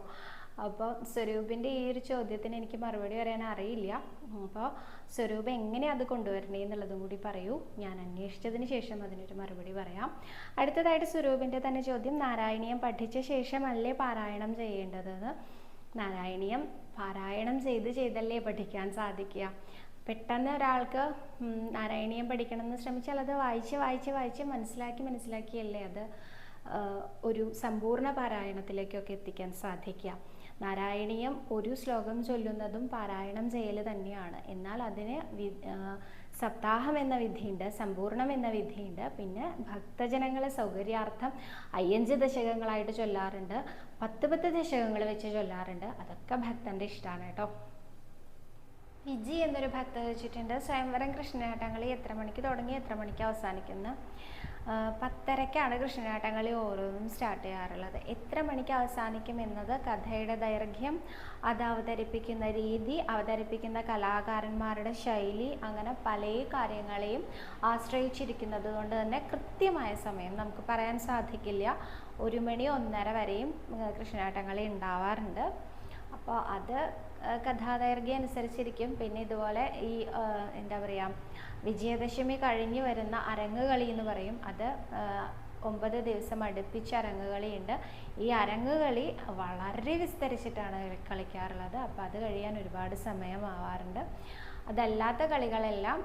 അപ്പോൾ സ്വരൂപിൻ്റെ ഈ ഒരു ചോദ്യത്തിന് എനിക്ക് മറുപടി പറയാൻ അറിയില്ല. അപ്പോൾ സ്വരൂപ് എങ്ങനെ അത് കൊണ്ടുവരണേ എന്നുള്ളതും കൂടി പറയൂ, ഞാൻ അന്വേഷിച്ചതിന് ശേഷം അതിനൊരു മറുപടി പറയാം. അടുത്തതായിട്ട് സ്വരൂപിൻ്റെ തന്നെ ചോദ്യം, നാരായണീയം പഠിച്ച ശേഷമല്ലേ പാരായണം ചെയ്യേണ്ടതെന്ന്. നാരായണീയം പാരായണം ചെയ്തല്ലേ പഠിക്കാൻ സാധിക്കുക. പെട്ടെന്ന് ഒരാൾക്ക് നാരായണീയം പഠിക്കണമെന്ന് ശ്രമിച്ചാൽ അത് വായിച്ച് മനസ്സിലാക്കിയല്ലേ അത് ഒരു സമ്പൂർണ്ണ പാരായണത്തിലേക്കൊക്കെ എത്തിക്കാൻ സാധിക്കുക. നാരായണീയം ഒരു ശ്ലോകം ചൊല്ലുന്നതും പാരായണം ചെയ്യൽ തന്നെയാണ്. എന്നാൽ അതിന് സപ്താഹം എന്ന വിധിയുണ്ട്, സമ്പൂർണം എന്ന വിധിയുണ്ട്. പിന്നെ ഭക്തജനങ്ങളെ സൗകര്യാർത്ഥം 5 ദശകങ്ങളായിട്ട് ചൊല്ലാറുണ്ട്, 10 ദശകങ്ങൾ വെച്ച് ചൊല്ലാറുണ്ട്. അതൊക്കെ ഭക്തൻ്റെ ഇഷ്ടമാണ് കേട്ടോ. വിജി എന്നൊരു ഭക്ത വെച്ചിട്ടുണ്ട്, സ്വയംവരം കൃഷ്ണനാട്ടങ്ങളി എത്ര മണിക്ക് തുടങ്ങി എത്ര മണിക്ക് അവസാനിക്കുന്നു? 10:30ക്കാണ് കൃഷ്ണനാട്ടങ്ങളി ഓരോന്നും സ്റ്റാർട്ട് ചെയ്യാറുള്ളത്. എത്ര മണിക്ക് അവസാനിക്കും എന്നത് കഥയുടെ ദൈർഘ്യം, അത് അവതരിപ്പിക്കുന്ന രീതി, അവതരിപ്പിക്കുന്ന കലാകാരന്മാരുടെ ശൈലി, അങ്ങനെ പല കാര്യങ്ങളെയും ആശ്രയിച്ചിരിക്കുന്നത് കൊണ്ട് തന്നെ കൃത്യമായ സമയം നമുക്ക് പറയാൻ സാധിക്കില്ല. 1 മണി 1:30 വരെയും കൃഷ്ണനാട്ടങ്ങളി ഉണ്ടാവാറുണ്ട്. അപ്പോൾ അത് കഥാദൈർഘ്യം അനുസരിച്ചിരിക്കും. പിന്നെ ഇതുപോലെ ഈ എന്താ പറയുക, വിജയദശമി കഴിഞ്ഞ് വരുന്ന അരങ്ങുകളി എന്ന് പറയും. അത് 9 ദിവസം അടുപ്പിച്ച് അരങ്ങുകളിയുണ്ട്. ഈ അരങ്ങുകളി വളരെ വിസ്തരിച്ചിട്ടാണ് കളിക്കാറുള്ളത്. അപ്പോൾ അത് കഴിയാൻ ഒരുപാട് സമയമാവാറുണ്ട്. അതല്ലാത്ത കളികളെല്ലാം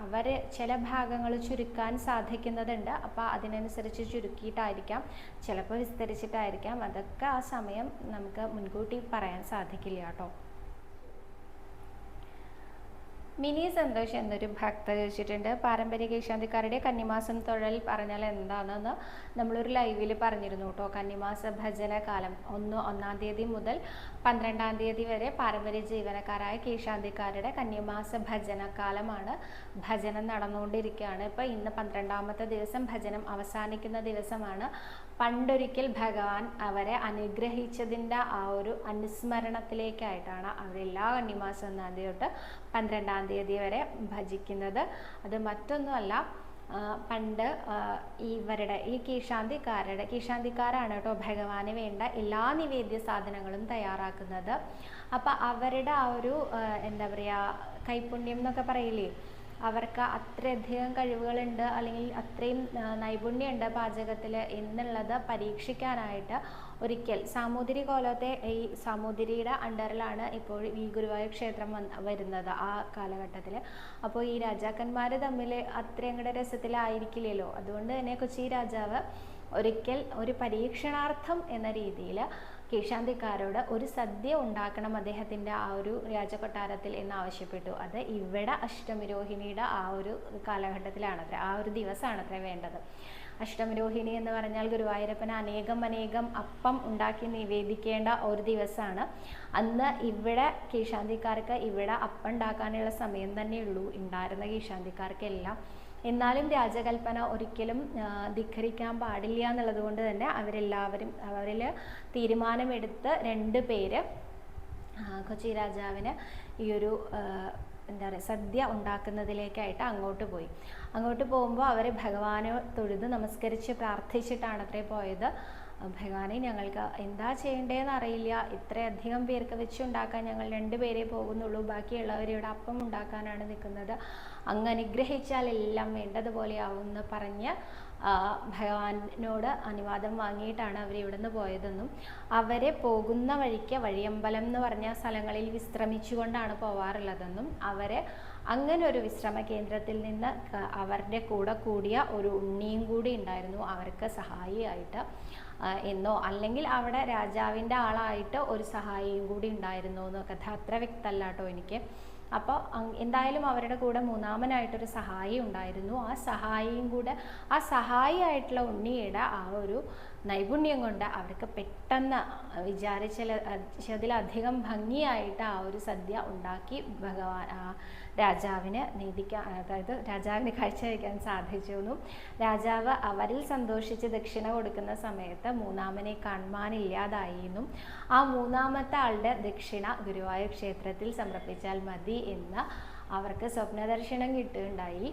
അവർ ചില ഭാഗങ്ങൾ ചുരുക്കാൻ സാധിക്കുന്നതുണ്ട്. അപ്പോൾ അതിനനുസരിച്ച് ചുരുക്കിയിട്ടായിരിക്കാം, ചിലപ്പോൾ വിസ്തരിച്ചിട്ടായിരിക്കാം. അതൊക്കെ ആ സമയം നമുക്ക് മുൻകൂട്ടി പറയാൻ സാധിക്കില്ല കേട്ടോ. മിനി സന്തോഷ് എന്നൊരു ഭക്ത ചോദിച്ചിട്ടുണ്ട്, പാരമ്പര്യ കീഴ്ശാന്തിക്കാരുടെ കന്നിമാസം തൊഴൽ പറഞ്ഞാൽ എന്താണെന്ന് നമ്മളൊരു ലൈവിൽ പറഞ്ഞിരുന്നു കേട്ടോ. കന്നിമാസ ഭജന കാലം 1-ാം തീയതി മുതൽ 12-ാം തീയതി വരെ പാരമ്പര്യ ജീവനക്കാരായ കീഴ്ശാന്തിക്കാരുടെ കന്നിമാസ ഭജനകാലമാണ്. ഭജനം നടന്നുകൊണ്ടിരിക്കുകയാണ്. ഇപ്പോൾ ഇന്ന് 12ാമത്തെ ദിവസം, ഭജനം അവസാനിക്കുന്ന ദിവസമാണ്. പണ്ടൊരിക്കൽ ഭഗവാൻ അവരെ അനുഗ്രഹിച്ചതിൻ്റെ ആ ഒരു അനുസ്മരണത്തിലേക്കായിട്ടാണ് അവരെല്ലാ കന്നിമാസം 1-ാം തീയതി തൊട്ട് 12ാം തീയതി വരെ ഭജിക്കുന്നത്. അത് മറ്റൊന്നുമല്ല, പണ്ട് ഇവരുടെ ഈ കീഴ്ശാന്തിക്കാരാണ് കേട്ടോ ഭഗവാന് വേണ്ട എല്ലാ നിവേദ്യ സാധനങ്ങളും തയ്യാറാക്കുന്നത്. അപ്പം അവരുടെ ആ ഒരു എന്താ പറയുക, കൈപുണ്യം എന്നൊക്കെ പറയില്ലേ, അവർക്ക് അത്രയധികം കഴിവുകളുണ്ട് അല്ലെങ്കിൽ അത്രയും നൈപുണ്യമുണ്ട് പാചകത്തിൽ എന്നുള്ളത് പരീക്ഷിക്കാനായിട്ട് ഒരിക്കൽ സാമൂതിരി കോലത്തെ ഈ സാമൂതിരിയുടെ അണ്ടറിലാണ് ഇപ്പോൾ ഈ ഗുരുവായൂർ ക്ഷേത്രം വരുന്നത് ആ കാലഘട്ടത്തിൽ. അപ്പോൾ ഈ രാജാക്കന്മാർ തമ്മിൽ അത്രയും കൂടെ രസത്തിലായിരിക്കില്ലല്ലോ. അതുകൊണ്ട് തന്നെ കൊച്ചി രാജാവ് ഒരിക്കൽ ഒരു പരീക്ഷണാർത്ഥം എന്ന രീതിയിൽ കീഴ്ശാന്തിക്കാരോട് ഒരു സദ്യ ഉണ്ടാക്കണം അദ്ദേഹത്തിൻ്റെ ആ ഒരു രാജകൊട്ടാരത്തിൽ എന്ന് ആവശ്യപ്പെട്ടു. അത് ഇവിടെ അഷ്ടമിരോഹിണിയുടെ ആ ഒരു കാലഘട്ടത്തിലാണത്രേ, ആ ഒരു ദിവസമാണത്രേ വേണ്ടത്. അഷ്ടമിരോഹിണി എന്ന് പറഞ്ഞാൽ ഗുരുവായൂരപ്പന് അനേകം അപ്പം ഉണ്ടാക്കി നിവേദിക്കേണ്ട ഒരു ദിവസമാണ്. അന്ന് ഇവിടെ കീഴ്ശാന്തിക്കാർക്ക് ഇവിടെ അപ്പം ഉണ്ടാക്കാനുള്ള സമയം തന്നെയുള്ളൂ ഉണ്ടായിരുന്ന കീഴ്ശാന്തിക്കാർക്കെല്ലാം. എന്നാലും രാജകൽപ്പന ഒരിക്കലും ധിക്കരിക്കാൻ പാടില്ല എന്നുള്ളത് കൊണ്ട് തന്നെ അവരെല്ലാവരും അവരിൽ തീരുമാനമെടുത്ത് 2 പേര് കൊച്ചി രാജാവിന് ഈ ഒരു എന്താ പറയുക സദ്യ ഉണ്ടാക്കുന്നതിലേക്കായിട്ട് അങ്ങോട്ട് പോയി. അങ്ങോട്ട് പോകുമ്പോൾ അവർ ഭഗവാനെ തൊഴുത് നമസ്കരിച്ച് പ്രാർത്ഥിച്ചിട്ടാണ് അത്രേ പോയത്. ഭഗവാനെ, ഞങ്ങൾക്ക് എന്താ ചെയ്യേണ്ടതെന്ന് അറിയില്ല, ഇത്രയധികം പേർക്ക് വെച്ചുണ്ടാക്കാൻ ഞങ്ങൾ 2 പേരേ പോകുന്നുള്ളൂ, ബാക്കിയുള്ളവരിവിടെ അപ്പം ഉണ്ടാക്കാനാണ് നിൽക്കുന്നത്, അങ്ങ് അനുഗ്രഹിച്ചാൽ എല്ലാം വേണ്ടതുപോലെ ആവുമെന്ന് പറഞ്ഞ് ഭഗവാനോട് അനുവാദം വാങ്ങിയിട്ടാണ് അവർ ഇവിടുന്ന് പോയതെന്നും അവരെ പോകുന്ന വഴിക്ക് വഴിയമ്പലം എന്ന് പറഞ്ഞ സ്ഥലങ്ങളിൽ വിശ്രമിച്ചുകൊണ്ടാണ് പോവാറുള്ളതെന്നും അവരെ അങ്ങനെ ഒരു വിശ്രമ കേന്ദ്രത്തിൽ നിന്ന് അവരുടെ കൂടെ കൂടിയ ഒരു ഉണ്ണിയും കൂടി ഉണ്ടായിരുന്നു അവർക്ക് സഹായിയായിട്ട് എന്നോ അല്ലെങ്കിൽ അവിടെ രാജാവിൻ്റെ ആളായിട്ട് ഒരു സഹായിയും കൂടി ഉണ്ടായിരുന്നു എന്നോ കഥ അത്ര വ്യക്തമല്ല കേട്ടോ എനിക്ക്. അപ്പോൾ എന്തായാലും അവരുടെ കൂടെ 3ാമനായിട്ടൊരു സഹായി ഉണ്ടായിരുന്നു. ആ സഹായിയും കൂടെ ആ സഹായിയായിട്ടുള്ള ഉണ്ണിയുടെ ആ ഒരു നൈപുണ്യം കൊണ്ട് അവർക്ക് പെട്ടെന്ന് വിചാരിച്ചതിലധികം ഭംഗിയായിട്ട് ആ ഒരു സദ്യ ഉണ്ടാക്കി രാജാവിന് അതായത് രാജാവിന് കാഴ്ചവെക്കാൻ സാധിച്ചു എന്നും രാജാവ് അവരിൽ സന്തോഷിച്ച് ദക്ഷിണ കൊടുക്കുന്ന സമയത്ത് 3ാമനെ കാണുവാനില്ലാതായി എന്നും ആ 3ാമത്തെ ആളുടെ ദക്ഷിണ ഗുരുവായൂർ ക്ഷേത്രത്തിൽ സമർപ്പിച്ചാൽ മതി എന്ന് അവർക്ക് സ്വപ്നദർശനം കിട്ടുകയുണ്ടായി.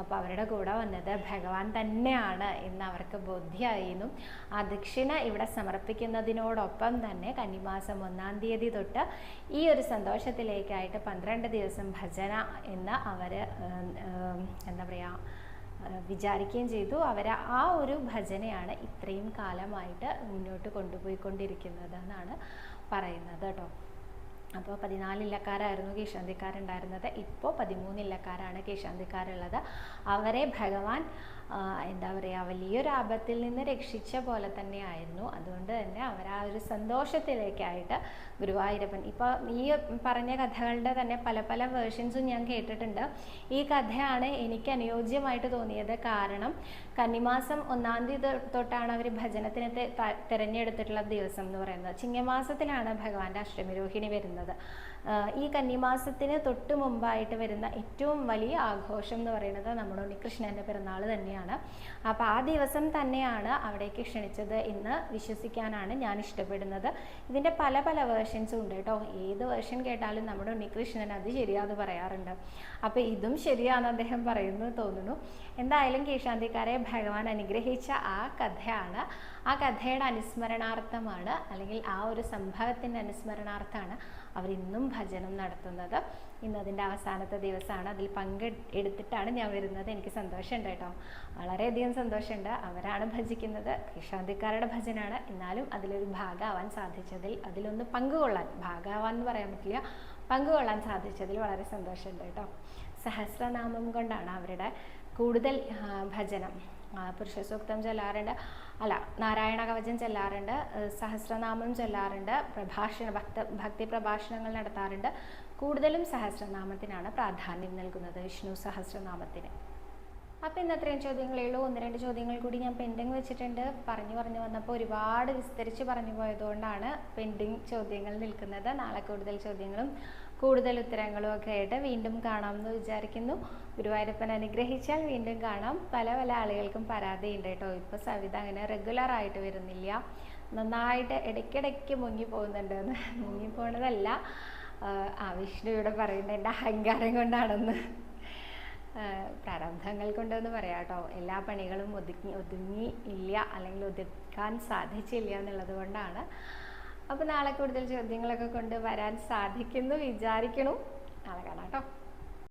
അപ്പോൾ അവരുടെ കൂടെ വന്നത് ഭഗവാൻ തന്നെയാണ് എന്ന് അവർക്ക് ബോധ്യമായിരുന്നു. ആ ദക്ഷിണ ഇവിടെ സമർപ്പിക്കുന്നതിനോടൊപ്പം തന്നെ കന്നിമാസം 1-ാം തീയതി തൊട്ട് ഈ ഒരു സന്തോഷത്തിലേക്കായിട്ട് 12 ദിവസം ഭജന എന്ന് അവർ എന്താ പറയുക വിചാരിക്കുകയും ചെയ്തു. അവർ ആ ഒരു ഭജനയാണ് ഇത്രയും കാലമായിട്ട് മുന്നോട്ട് കൊണ്ടുപോയിക്കൊണ്ടിരിക്കുന്നത് എന്നാണ് പറയുന്നത് കേട്ടോ. അപ്പോൾ 14 ഇല്ലക്കാരായിരുന്നു കീഴ്ശാന്തിക്കാരുണ്ടായിരുന്നത്. ഇപ്പോൾ 13 ഇല്ലക്കാരാണ് കീഴ്ശാന്തിക്കാരുള്ളത്. അവരെ ഭഗവാൻ എന്താ പറയുക വലിയൊരു ആപത്തിൽ നിന്ന് രക്ഷിച്ച പോലെ തന്നെയായിരുന്നു. അതുകൊണ്ട് തന്നെ അവർ ആ ഒരു സന്തോഷത്തിലേക്കായിട്ട് ഗുരുവായൂരപ്പൻ ഇപ്പോൾ ഈ പറഞ്ഞ കഥകളുടെ തന്നെ പല വേർഷൻസും ഞാൻ കേട്ടിട്ടുണ്ട്. ഈ കഥയാണ് എനിക്ക് അനുയോജ്യമായിട്ട് തോന്നിയത്. കാരണം കന്നിമാസം 1-ാം തീയതി തൊട്ടാണ് അവർ ഭജനത്തിന് തിരഞ്ഞെടുത്തിട്ടുള്ള ദിവസം എന്ന് പറയുന്നത്. ചിങ്ങമാസത്തിലാണ് ഭഗവാന്റെ അഷ്ടമിരോഹിണി വരുന്നത്. ഈ കന്നിമാസത്തിന് തൊട്ട് മുമ്പായിട്ട് വരുന്ന ഏറ്റവും വലിയ ആഘോഷം എന്ന് പറയുന്നത് നമ്മുടെ ഉണ്ണികൃഷ്ണൻ്റെ പിറന്നാൾ തന്നെയാണ്. അപ്പോൾ ആ ദിവസം തന്നെയാണ് അവിടേക്ക് ക്ഷണിച്ചത് എന്ന് വിശ്വസിക്കാനാണ് ഞാൻ ഇഷ്ടപ്പെടുന്നത്. ഇതിൻ്റെ പല വേർഷൻസും ഉണ്ട് കേട്ടോ. ഏത് വേർഷൻ കേട്ടാലും നമ്മുടെ ഉണ്ണികൃഷ്ണൻ അത് ശരിയാന്ന് പറയാറുണ്ട്. അപ്പോൾ ഇതും ശരിയാണെന്ന് അദ്ദേഹം പറയുന്നു തോന്നുന്നു. എന്തായാലും കീഴ്ശാന്തിക്കാരെ ഭഗവാൻ അനുഗ്രഹിച്ച ആ കഥയാണ്. ആ കഥയുടെ അനുസ്മരണാർത്ഥമാണ് അല്ലെങ്കിൽ ആ ഒരു സംഭവത്തിൻ്റെ അനുസ്മരണാർത്ഥമാണ് അവരിന്നും ഭജനം നടത്തുന്നത്. ഇന്ന് അതിൻ്റെ അവസാനത്തെ ദിവസമാണ്. അതിൽ പങ്കെടുത്തിട്ടാണ് ഞാൻ വരുന്നത്. എനിക്ക് സന്തോഷമുണ്ട് കേട്ടോ, വളരെയധികം സന്തോഷമുണ്ട്. അവരാണ് ഭജിക്കുന്നത്, കീഴ്ശാന്തിക്കാരുടെ ഭജനാണ്. എന്നാലും അതിലൊരു ഭാഗമാവാൻ സാധിച്ചതിൽ, അതിലൊന്ന് പങ്കുകൊള്ളാൻ, ഭാഗമാവാൻ എന്ന് പറയാൻ പറ്റില്ല, പങ്കുകൊള്ളാൻ സാധിച്ചതിൽ വളരെ സന്തോഷമുണ്ട് കേട്ടോ. സഹസ്രനാമം കൊണ്ടാണ് അവരുടെ കൂടുതൽ ഭജനം. പുരുഷസൂക്തം ചൊല്ലാറുണ്ട്, നാരായണ കവചം ചൊല്ലാറുണ്ട്, സഹസ്രനാമം ചൊല്ലാറുണ്ട്, ഭക്തി പ്രഭാഷണങ്ങൾ നടത്താറുണ്ട്. കൂടുതലും സഹസ്രനാമത്തിനാണ് പ്രാധാന്യം നൽകുന്നത്, വിഷ്ണു സഹസ്രനാമത്തിന്. അപ്പോൾ ഇന്ന് അത്രയും ചോദ്യങ്ങളേ ഉള്ളൂ. 1-2 ചോദ്യങ്ങൾ കൂടി ഞാൻ പെൻഡിങ് വെച്ചിട്ടുണ്ട്. പറഞ്ഞു വന്നപ്പോൾ ഒരുപാട് വിസ്തരിച്ച് പറഞ്ഞു പോയതുകൊണ്ടാണ് പെൻഡിങ് ചോദ്യങ്ങൾ നിൽക്കുന്നത്. നാളെ കൂടുതൽ ചോദ്യങ്ങളും കൂടുതൽ ഉത്തരങ്ങളും ഒക്കെ ആയിട്ട് വീണ്ടും കാണാമെന്ന് വിചാരിക്കുന്നു. ഗുരുവായൂരപ്പൻ അനുഗ്രഹിച്ചാൽ വീണ്ടും കാണാം. പല ആളുകൾക്കും പരാതിയുണ്ട് കേട്ടോ, ഇപ്പോൾ സവിത അങ്ങനെ റെഗുലറായിട്ട് വരുന്നില്ല, നന്നായിട്ട് ഇടയ്ക്കിടയ്ക്ക് മുങ്ങിപ്പോകുന്നുണ്ടെന്ന്. മുങ്ങിപ്പോണതല്ല, വിഷ്ണു ഇവിടെ പറയുന്നത് എൻ്റെ അഹങ്കാരം കൊണ്ടാണെന്ന്, പ്രാരബ്ധങ്ങൾ കൊണ്ടെന്ന് പറയാം കേട്ടോ. എല്ലാ പണികളും ഒതുങ്ങി ഇല്ല അല്ലെങ്കിൽ ഒതുക്കാൻ സാധിച്ചില്ല എന്നുള്ളത് കൊണ്ടാണ്. അപ്പോൾ നാളെ കൂടുതൽ ചോദ്യങ്ങളൊക്കെ കൊണ്ട് വരാൻ സാധിക്കുന്നു വിചാരിക്കണു. നാളെ കാണാം കേട്ടോ.